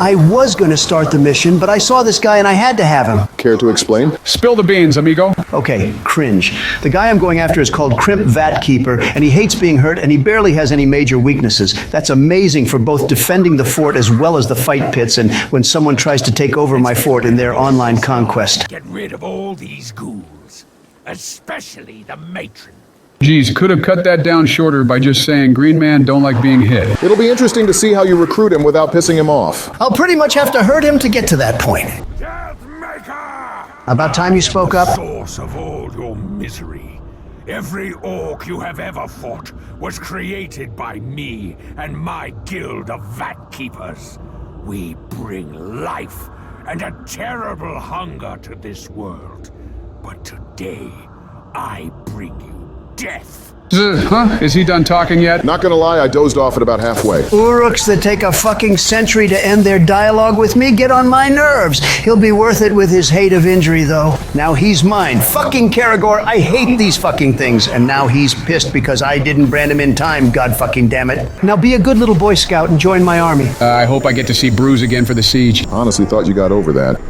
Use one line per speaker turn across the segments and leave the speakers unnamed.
I was going to start the mission, but I saw this guy and I had to have him.
Care to explain?
Spill the beans, amigo.
Okay, cringe. The guy I'm going after is called Crimp Vatkeeper, and he hates being hurt, and he barely has any major weaknesses. That's amazing for both defending the fort as well as the fight pits, and when someone tries to take over my fort in their online conquest.
Get rid of all these ghouls, especially the matron.
Geez, could have cut that down shorter by just saying Green Man don't like being hit.
It'll be interesting to see how you recruit him without pissing him off.
I'll pretty much have to hurt him to get to that point.
Deathmaker!
About time you spoke up.
Source of all your misery. Every orc you have ever fought was created by me and my guild of Vat Keepers. We bring life and a terrible hunger to this world. But today, I bring you death.
Is he done talking yet?
Not gonna lie, I dozed off at about halfway.
Uruks that take a fucking century to end their dialogue with me get on my nerves. He'll be worth it with his hate of injury, though. Now he's mine. Fucking Karagor, I hate these fucking things. And now he's pissed because I didn't brand him in time, god fucking damn it. Now be a good little Boy Scout and join my army.
I hope I get to see Bruce again for the siege.
Honestly thought you got over that.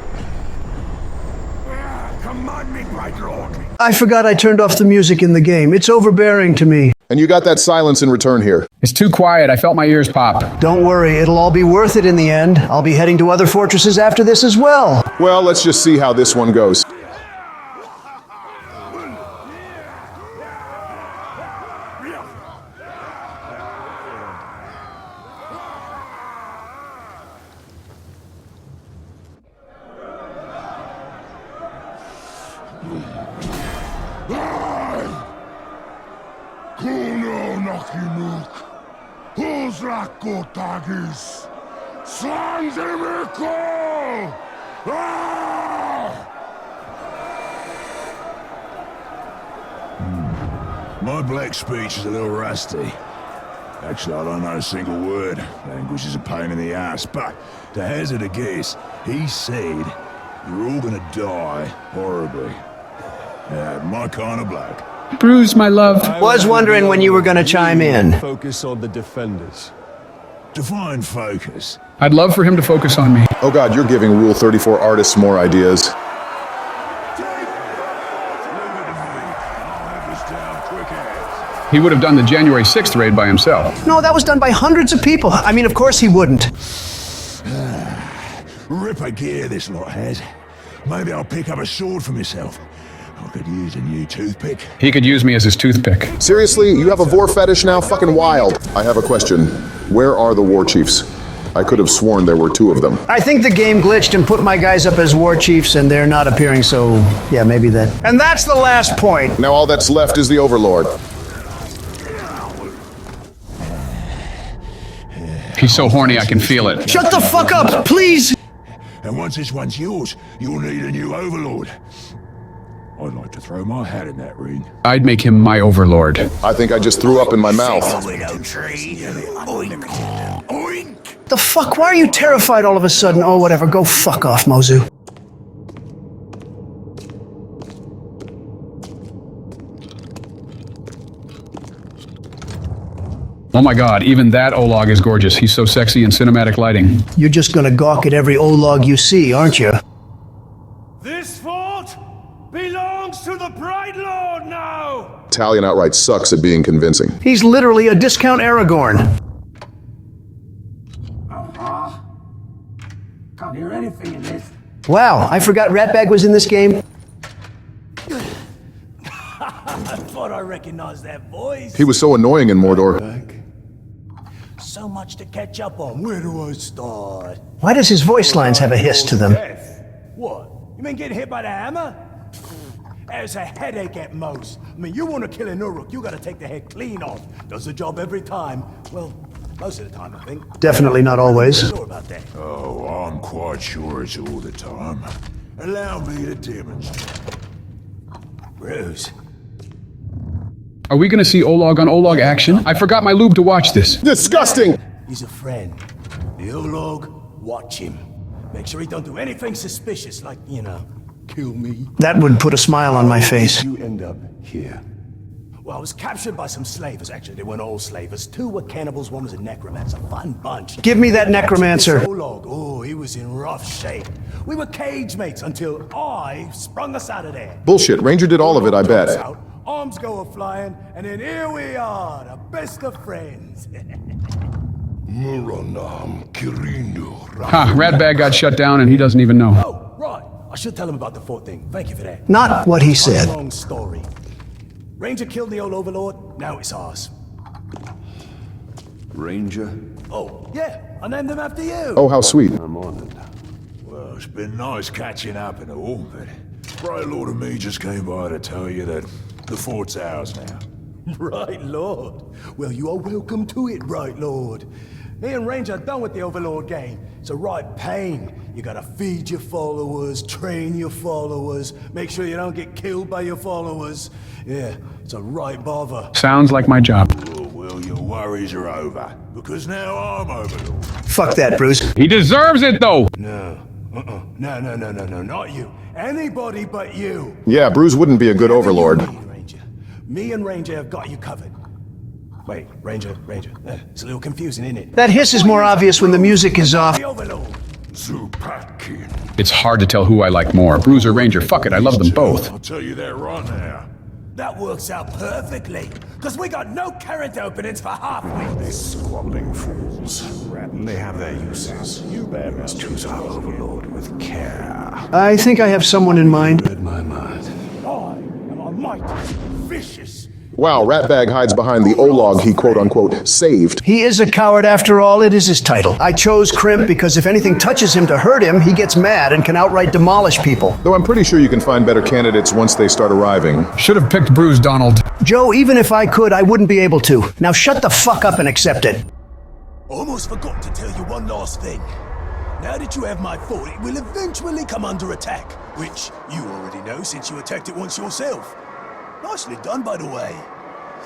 Command me, Bright Lord.
I forgot I turned off the music in the game. It's overbearing to me.
And you got that silence in return here.
It's too quiet. I felt my ears pop.
Don't worry, it'll all be worth it in the end. I'll be heading to other fortresses after this as well.
Well, let's just see how this one goes.
Kuno Nakimuk, Huzrakotagis, Slanzimiko! My black speech is a little rusty. Actually, I don't know a single word. Language is a pain in the ass, but to hazard a guess, he said, you're all gonna die horribly. Yeah, my kind of black.
Bruce, my love.
Was wondering when you were gonna chime in.
Focus on the defenders.
Define focus.
I'd love for him to focus on me.
Oh god, you're giving Rule 34 artists more ideas.
He would have done the January 6th raid by himself.
No, that was done by hundreds of people. I mean, of course he wouldn't.
Ripper gear this lot has. Maybe I'll pick up a sword for myself. I could use a new toothpick.
He could use me as his toothpick.
Seriously, you have a vor fetish now? Fucking wild. I have a question. Where are the war chiefs? I could have sworn there were two of them.
I think the game glitched and put my guys up as war chiefs and they're not appearing, so yeah, maybe that. And that's the last point.
Now all that's left is the Overlord.
He's so horny I can feel it.
Shut the fuck up, please!
And once this one's yours, you'll need a new overlord. I'd like to throw my hat in that ring.
I'd make him my overlord.
I think I just threw up in my mouth.
The fuck? Why are you terrified all of a sudden? Oh, whatever. Go fuck off, Mozu.
Oh my god, even that Olog is gorgeous. He's so sexy in cinematic lighting.
You're just gonna gawk at every Olog you see, aren't you?
This fort belongs to the Bright Lord now!
Italian outright sucks at being convincing.
He's literally a discount Aragorn.
Can't hear anything in this.
Wow, I forgot Ratbag was in this game.
I thought I recognized that voice.
He was so annoying in Mordor.
So much to catch up on. Where do I start?
Why does his voice lines have a hiss to them?
What? You mean getting hit by the hammer? There's a headache at most. I mean, you want to kill an Uruk, you gotta take the head clean off. Does the job every time. Well, most of the time, I think.
Definitely not always.
Sure about that.
Oh, I'm quite sure it's all the time. Allow me to demonstrate.
Bruce.
Are we gonna see Olog on Olog action? I forgot my lube to watch this.
Disgusting!
He's a friend. The Olog, watch him. Make sure he don't do anything suspicious, like, you know, kill me.
That would put a smile on my face.
You end up here.
Well, I was captured by some slavers. Actually, they weren't all slavers. 2 were cannibals, 1 was a necromancer. Fun bunch.
Give me that necromancer.
Olog. Oh, he was in rough shape. We were cage mates until I sprung us out of there.
Bullshit. Ranger did all of it, I bet.
Out, arms go a-flying, and then here we are, the best of friends.
Muranam Kirinu.
Ha, Ratbag got shut down and he doesn't even know.
Oh, right. I should tell him about the fort thing. Thank you for that.
Not what he said.
Long story. Ranger killed the old overlord, now it's ours.
Ranger?
Oh, yeah, I named him after you.
Oh, how sweet.
I'm honored.
Well, it's been nice catching up and all, but Bright Lord and me just came by to tell you that the fort's ours now.
Right, Lord. Well, you are welcome to it, Right, Lord. Me and Ranger are done with the Overlord game. It's a right pain. You gotta feed your followers, train your followers, make sure you don't get killed by your followers. Yeah, it's a right bother.
Sounds like my job.
Oh, well, your worries are over, because now I'm Overlord.
Fuck that, Bruce.
He deserves it though.
No, no, not you. Anybody but you.
Yeah, Bruce wouldn't be a good
Whatever you
overlord.
need, Ranger. Me and Ranger have got you covered. Wait, Ranger. It's a little confusing, isn't it?
That hiss is more obvious when the music is off.
The Overlord.
Zupatkin.
It's hard to tell who I like more, Bruce or Ranger. Fuck it, I love them both.
I'll tell you that right now.
That works out perfectly, because we got no carrot openings for half weeks.
Squabbling fools. They have their uses. You must choose our Overlord with care.
I think I have someone in mind.
Read my mind.
I am almighty, vicious.
Wow, Ratbag hides behind the Olog he quote-unquote saved.
He is a coward after all, it is his title. I chose Crimp because if anything touches him to hurt him, he gets mad and can outright demolish people.
Though I'm pretty sure you can find better candidates once they start arriving.
Should have picked Bruce, Donald.
Joe, even if I could, I wouldn't be able to. Now shut the fuck up and accept it.
Almost forgot to tell you one last thing. Now that you have my fort, it will eventually come under attack, which you already know since you attacked it once yourself. Nicely done, by the way.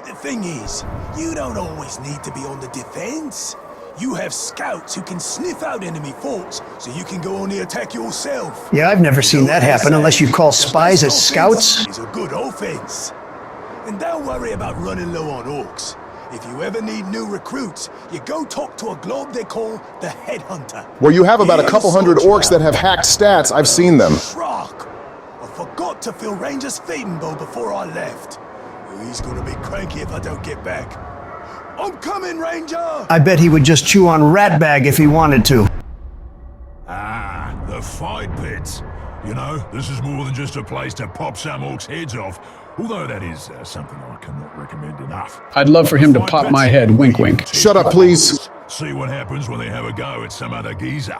The thing is, you don't always need to be on the defense. You have scouts who can sniff out enemy forts, so you can go on the attack yourself.
Yeah, I've never seen that happen unless you call spies as scouts.
It's a good offense. And don't worry about running low on orcs. If you ever need new recruits, you go talk to a globe they call the Headhunter.
Where you have about a couple hundred orcs that have hacked stats, I've seen them.
Shrock! I forgot to fill Ranger's feeding bowl before I left. He's gonna be cranky if I don't get back. I'm coming, Ranger!
I bet he would just chew on Ratbag if he wanted to.
Ah, the fight pits. You know, this is more than just a place to pop some orcs' heads off. Although that is something I cannot recommend enough.
I'd love for him to pop my head, wink wink.
Shut up, please.
See what happens when they have a go at some other geezer.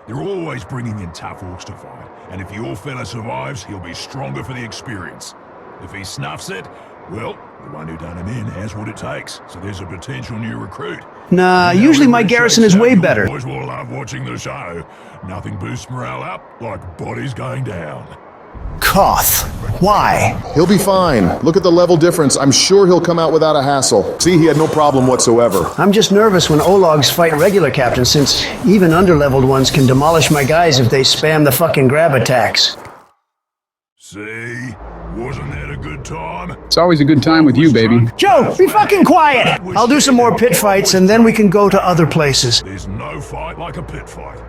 They're always bringing in tough orcs to fight, and if your fella survives, he'll be stronger for the experience. If he snuffs it, well, the one who done him in has what it takes, so there's a potential new recruit.
Nah,
You know,
usually my
every
garrison is
shakes out,
way
you
better.
boys will love watching the show. Nothing boosts morale up like bodies going down.
Koth. Why?
He'll be fine. Look at the level difference. I'm sure he'll come out without a hassle. See, he had no problem whatsoever.
I'm just nervous when Ologs fight regular captains, since even underleveled ones can demolish my guys if they spam the fucking grab attacks.
See? Wasn't that a good time?
It's always a good time with you, baby.
Joe, be fucking quiet! I'll do some more pit fights and then we can go to other places.
There's no fight like a pit fight.